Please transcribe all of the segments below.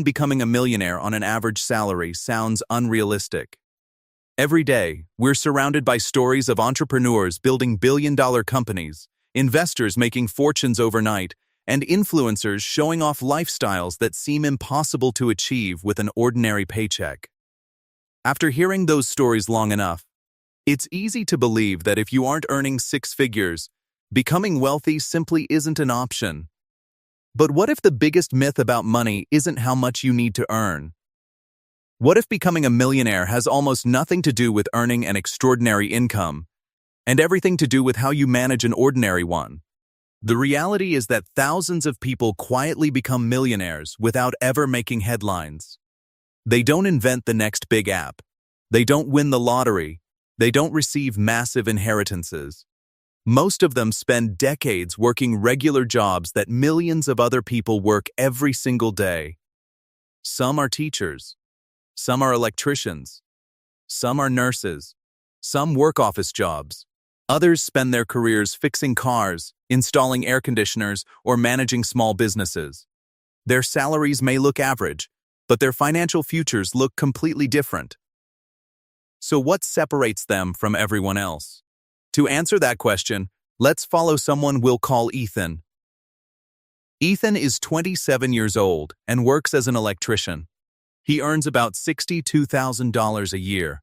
Becoming a millionaire on an average salary sounds unrealistic. Every day, we're surrounded by stories of entrepreneurs building billion-dollar companies, investors making fortunes overnight, and influencers showing off lifestyles that seem impossible to achieve with an ordinary paycheck. After hearing those stories long enough, it's easy to believe that if you aren't earning six figures, becoming wealthy simply isn't an option. But what if the biggest myth about money isn't how much you need to earn? What if becoming a millionaire has almost nothing to do with earning an extraordinary income, and everything to do with how you manage an ordinary one? The reality is that thousands of people quietly become millionaires without ever making headlines. They don't invent the next big app. They don't win the lottery. They don't receive massive inheritances. Most of them spend decades working regular jobs that millions of other people work every single day. Some are teachers. Some are electricians. Some are nurses. Some work office jobs. Others spend their careers fixing cars, installing air conditioners, or managing small businesses. Their salaries may look average, but their financial futures look completely different. So what separates them from everyone else? To answer that question, let's follow someone we'll call Ethan. Ethan is 27 years old and works as an electrician. He earns about $62,000 a year.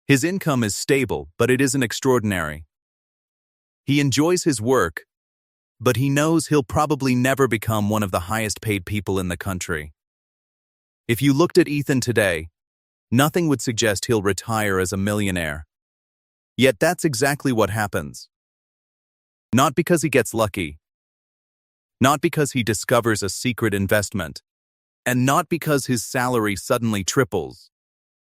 His income is stable, but it isn't extraordinary. He enjoys his work, but he knows he'll probably never become one of the highest paid people in the country. If you looked at Ethan today, nothing would suggest he'll retire as a millionaire. Yet that's exactly what happens. Not because he gets lucky, not because he discovers a secret investment, and not because his salary suddenly triples.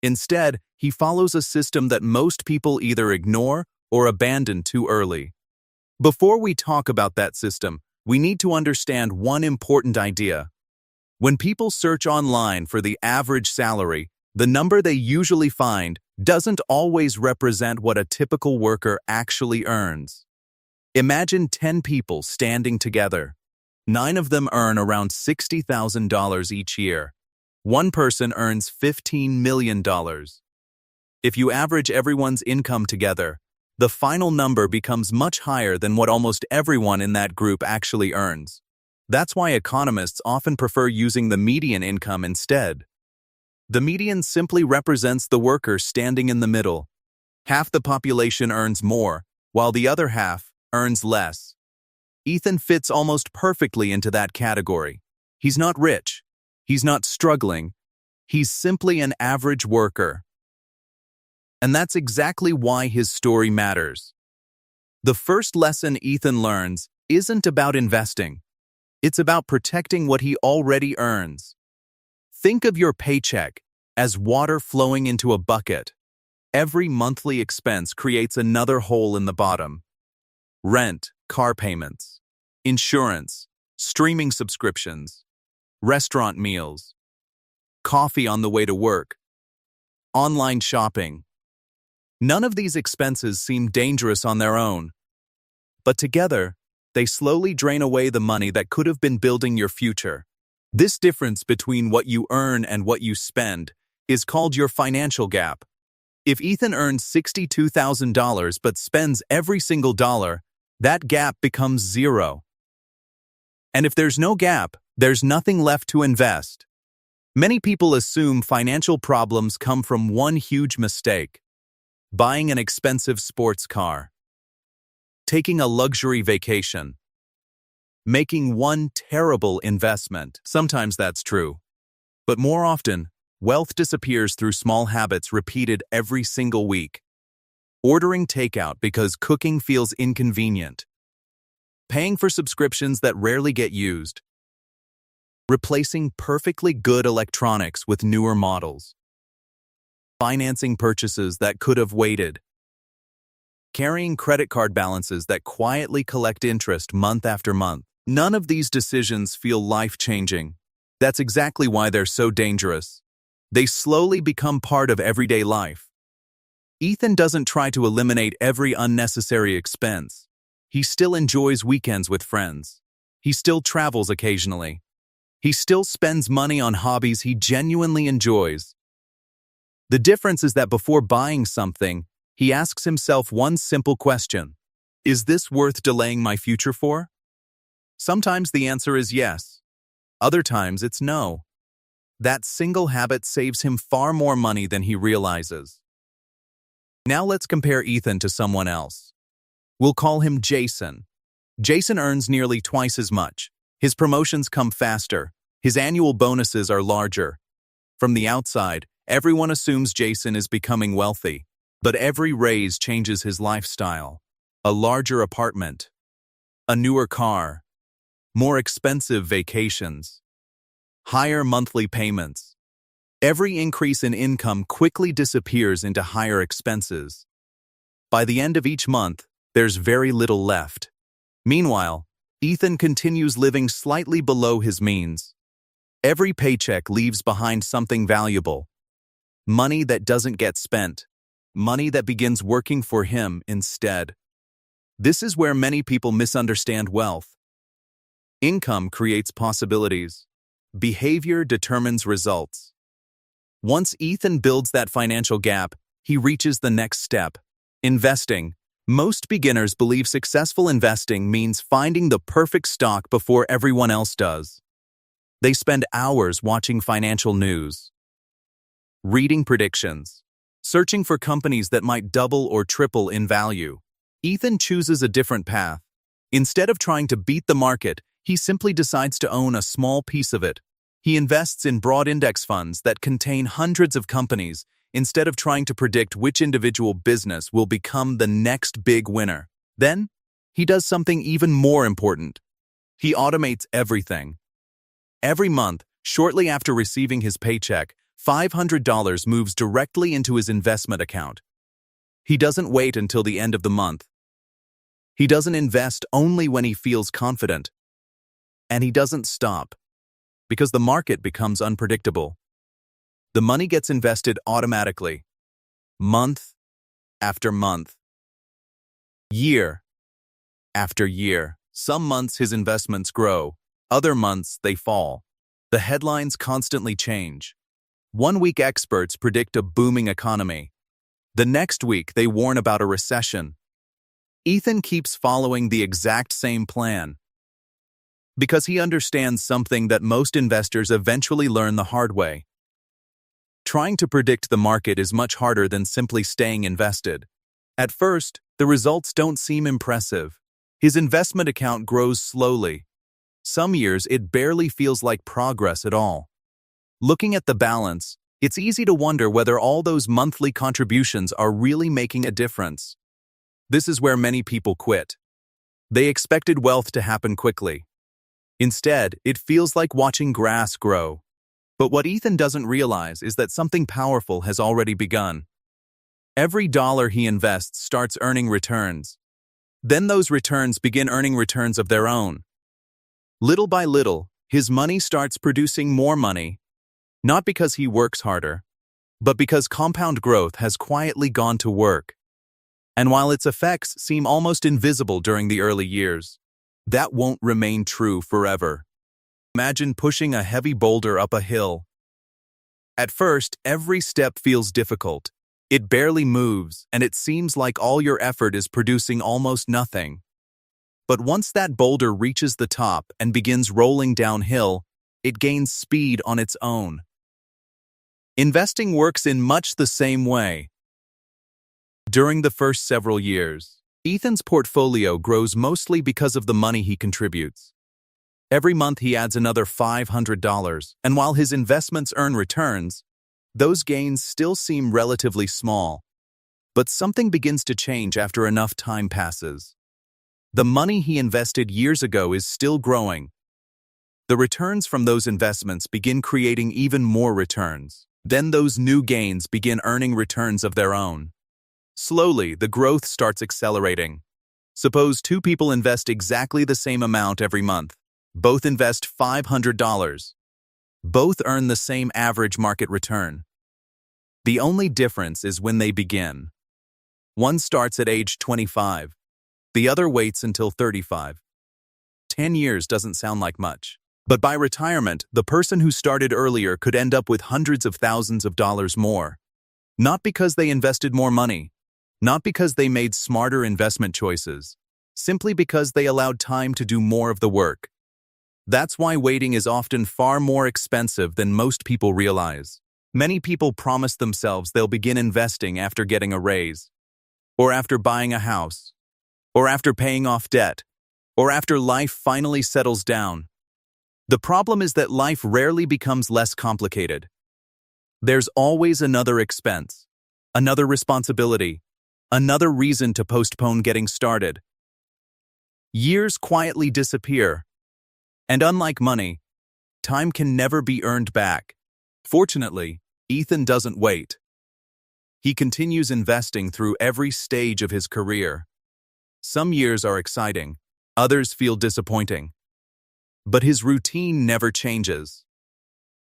Instead, he follows a system that most people either ignore or abandon too early. Before we talk about that system, we need to understand one important idea. When people search online for the average salary, the number they usually find doesn't always represent what a typical worker actually earns. Imagine 10 people standing together. 9 of them earn around $60,000 each year. One person earns $15 million. If you average everyone's income together, the final number becomes much higher than what almost everyone in that group actually earns. That's why economists often prefer using the median income instead. The median simply represents the worker standing in the middle. Half the population earns more, while the other half earns less. Ethan fits almost perfectly into that category. He's not rich. He's not struggling. He's simply an average worker. And that's exactly why his story matters. The first lesson Ethan learns isn't about investing. It's about protecting what he already earns. Think of your paycheck as water flowing into a bucket. Every monthly expense creates another hole in the bottom. Rent, car payments, insurance, streaming subscriptions, restaurant meals, coffee on the way to work, online shopping. None of these expenses seem dangerous on their own, but together, they slowly drain away the money that could have been building your future. This difference between what you earn and what you spend is called your financial gap. If Ethan earns $62,000 but spends every single dollar, that gap becomes zero. And if there's no gap, there's nothing left to invest. Many people assume financial problems come from one huge mistake: buying an expensive sports car, taking a luxury vacation, making one terrible investment. Sometimes that's true. But more often, wealth disappears through small habits repeated every single week. Ordering takeout because cooking feels inconvenient. Paying for subscriptions that rarely get used. Replacing perfectly good electronics with newer models. Financing purchases that could have waited. Carrying credit card balances that quietly collect interest month after month. None of these decisions feel life-changing. That's exactly why they're so dangerous. They slowly become part of everyday life. Ethan doesn't try to eliminate every unnecessary expense. He still enjoys weekends with friends. He still travels occasionally. He still spends money on hobbies he genuinely enjoys. The difference is that before buying something, he asks himself one simple question: is this worth delaying my future for? Sometimes the answer is yes. Other times it's no. That single habit saves him far more money than he realizes. Now let's compare Ethan to someone else. We'll call him Jason. Jason earns nearly twice as much. His promotions come faster. His annual bonuses are larger. From the outside, everyone assumes Jason is becoming wealthy, but every raise changes his lifestyle. A larger apartment, a newer car, more expensive vacations, higher monthly payments. Every increase in income quickly disappears into higher expenses. By the end of each month, there's very little left. Meanwhile, Ethan continues living slightly below his means. Every paycheck leaves behind something valuable. Money that doesn't get spent. Money that begins working for him instead. This is where many people misunderstand wealth. Income creates possibilities. Behavior determines results. Once Ethan builds that financial gap, he reaches the next step: investing. Most beginners believe successful investing means finding the perfect stock before everyone else does. They spend hours watching financial news, reading predictions, searching for companies that might double or triple in value. Ethan chooses a different path. Instead of trying to beat the market, he simply decides to own a small piece of it. He invests in broad index funds that contain hundreds of companies instead of trying to predict which individual business will become the next big winner. Then, he does something even more important. He automates everything. Every month, shortly after receiving his paycheck, $500 moves directly into his investment account. He doesn't wait until the end of the month. He doesn't invest only when he feels confident. And he doesn't stop, because the market becomes unpredictable. The money gets invested automatically, month after month, year after year. Some months his investments grow, other months they fall. The headlines constantly change. One week experts predict a booming economy. The next week they warn about a recession. Ethan keeps following the exact same plan, because he understands something that most investors eventually learn the hard way. Trying to predict the market is much harder than simply staying invested. At first, the results don't seem impressive. His investment account grows slowly. Some years it barely feels like progress at all. Looking at the balance, it's easy to wonder whether all those monthly contributions are really making a difference. This is where many people quit. They expected wealth to happen quickly. Instead, it feels like watching grass grow. But what Ethan doesn't realize is that something powerful has already begun. Every dollar he invests starts earning returns. Then those returns begin earning returns of their own. Little by little, his money starts producing more money, not because he works harder, but because compound growth has quietly gone to work. And while its effects seem almost invisible during the early years, that won't remain true forever. Imagine pushing a heavy boulder up a hill. At first, every step feels difficult. It barely moves, and it seems like all your effort is producing almost nothing. But once that boulder reaches the top and begins rolling downhill, it gains speed on its own. Investing works in much the same way. During the first several years, Ethan's portfolio grows mostly because of the money he contributes. Every month he adds another $500, and while his investments earn returns, those gains still seem relatively small. But something begins to change after enough time passes. The money he invested years ago is still growing. The returns from those investments begin creating even more returns. Then those new gains begin earning returns of their own. Slowly, the growth starts accelerating. Suppose two people invest exactly the same amount every month. Both invest $500. Both earn the same average market return. The only difference is when they begin. One starts at age 25. The other waits until 35. 10 years doesn't sound like much. But by retirement, the person who started earlier could end up with hundreds of thousands of dollars more. Not because they invested more money, not because they made smarter investment choices, simply because they allowed time to do more of the work. That's why waiting is often far more expensive than most people realize. Many people promise themselves they'll begin investing after getting a raise, or after buying a house, or after paying off debt, or after life finally settles down. The problem is that life rarely becomes less complicated. There's always another expense, another responsibility, another reason to postpone getting started. Years quietly disappear, and unlike money, time can never be earned back. Fortunately, Ethan doesn't wait. He continues investing through every stage of his career. Some years are exciting, others feel disappointing. But his routine never changes.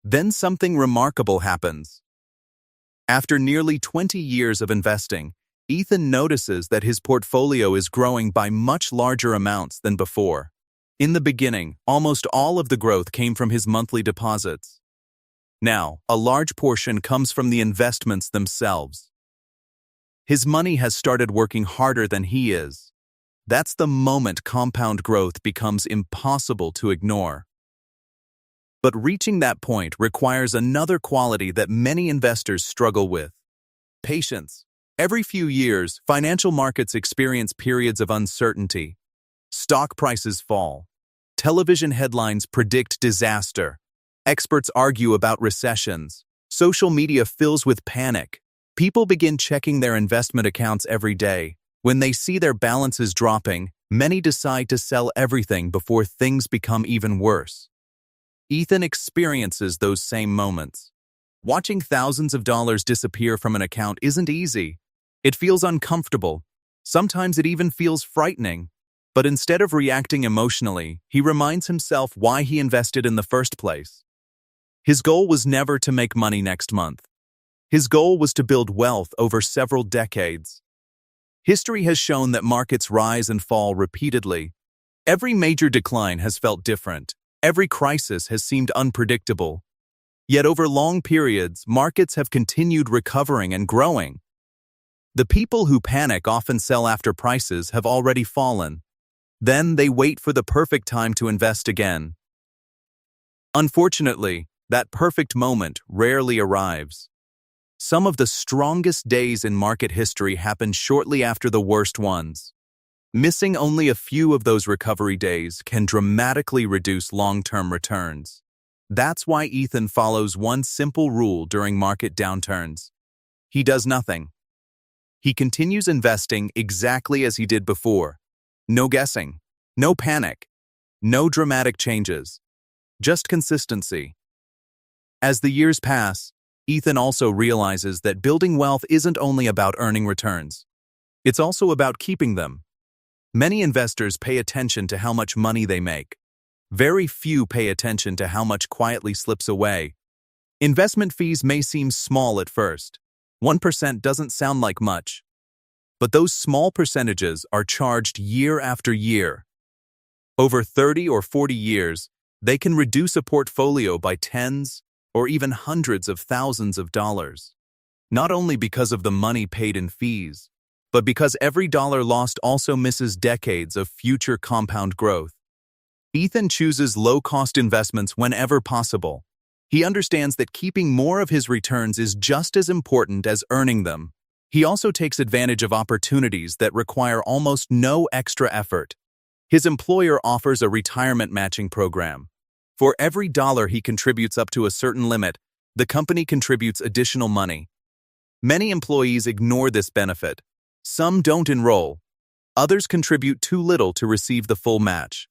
Then something remarkable happens. After nearly 20 years of investing, Ethan notices that his portfolio is growing by much larger amounts than before. In the beginning, almost all of the growth came from his monthly deposits. Now, a large portion comes from the investments themselves. His money has started working harder than he is. That's the moment compound growth becomes impossible to ignore. But reaching that point requires another quality that many investors struggle with: patience. Every few years, financial markets experience periods of uncertainty. Stock prices fall. Television headlines predict disaster. Experts argue about recessions. Social media fills with panic. People begin checking their investment accounts every day. When they see their balances dropping, many decide to sell everything before things become even worse. Ethan experiences those same moments. Watching thousands of dollars disappear from an account isn't easy. It feels uncomfortable. Sometimes it even feels frightening. But instead of reacting emotionally, he reminds himself why he invested in the first place. His goal was never to make money next month. His goal was to build wealth over several decades. History has shown that markets rise and fall repeatedly. Every major decline has felt different. Every crisis has seemed unpredictable. Yet over long periods, markets have continued recovering and growing. The people who panic often sell after prices have already fallen. Then they wait for the perfect time to invest again. Unfortunately, that perfect moment rarely arrives. Some of the strongest days in market history happen shortly after the worst ones. Missing only a few of those recovery days can dramatically reduce long-term returns. That's why Ethan follows one simple rule during market downturns. He does nothing. He continues investing exactly as he did before. No guessing, no panic, no dramatic changes, just consistency. As the years pass, Ethan also realizes that building wealth isn't only about earning returns. It's also about keeping them. Many investors pay attention to how much money they make. Very few pay attention to how much quietly slips away. Investment fees may seem small at first. 1% doesn't sound like much. But those small percentages are charged year after year. Over 30 or 40 years, they can reduce a portfolio by tens or even hundreds of thousands of dollars. Not only because of the money paid in fees, but because every dollar lost also misses decades of future compound growth. Ethan chooses low-cost investments whenever possible. He understands that keeping more of his returns is just as important as earning them. He also takes advantage of opportunities that require almost no extra effort. His employer offers a retirement matching program. For every dollar he contributes up to a certain limit, the company contributes additional money. Many employees ignore this benefit. Some don't enroll. Others contribute too little to receive the full match.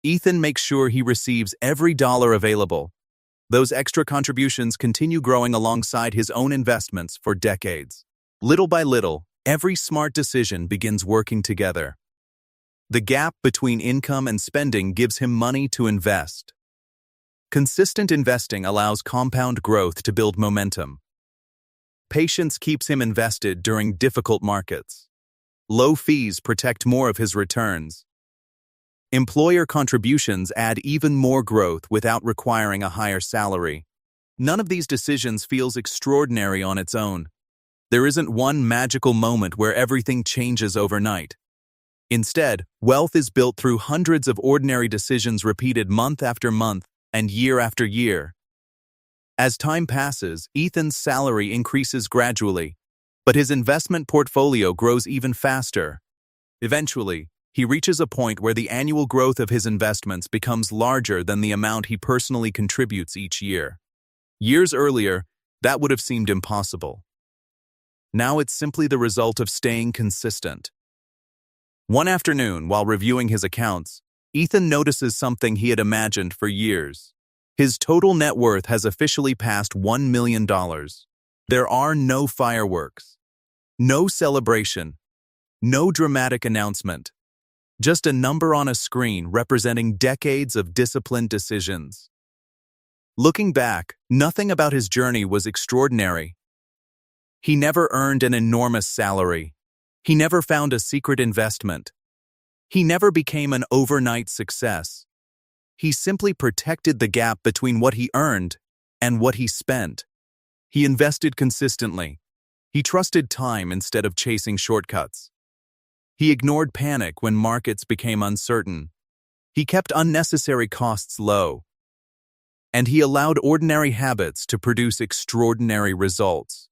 Ethan makes sure he receives every dollar available. Those extra contributions continue growing alongside his own investments for decades. Little by little, every smart decision begins working together. The gap between income and spending gives him money to invest. Consistent investing allows compound growth to build momentum. Patience keeps him invested during difficult markets. Low fees protect more of his returns. Employer contributions add even more growth without requiring a higher salary. None of these decisions feels extraordinary on its own. There isn't one magical moment where everything changes overnight. Instead, wealth is built through hundreds of ordinary decisions repeated month after month and year after year. As time passes, Ethan's salary increases gradually, but his investment portfolio grows even faster. Eventually, he reaches a point where the annual growth of his investments becomes larger than the amount he personally contributes each year. Years earlier, that would have seemed impossible. Now it's simply the result of staying consistent. One afternoon, while reviewing his accounts, Ethan notices something he had imagined for years. His total net worth has officially passed $1 million. There are no fireworks, no celebration, no dramatic announcement. Just a number on a screen representing decades of disciplined decisions. Looking back, nothing about his journey was extraordinary. He never earned an enormous salary. He never found a secret investment. He never became an overnight success. He simply protected the gap between what he earned and what he spent. He invested consistently. He trusted time instead of chasing shortcuts. He ignored panic when markets became uncertain. He kept unnecessary costs low. And he allowed ordinary habits to produce extraordinary results.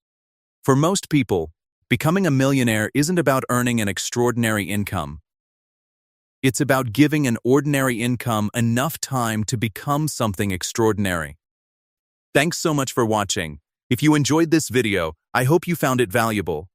For most people, becoming a millionaire isn't about earning an extraordinary income. It's about giving an ordinary income enough time to become something extraordinary. Thanks so much for watching. If you enjoyed this video, I hope you found it valuable.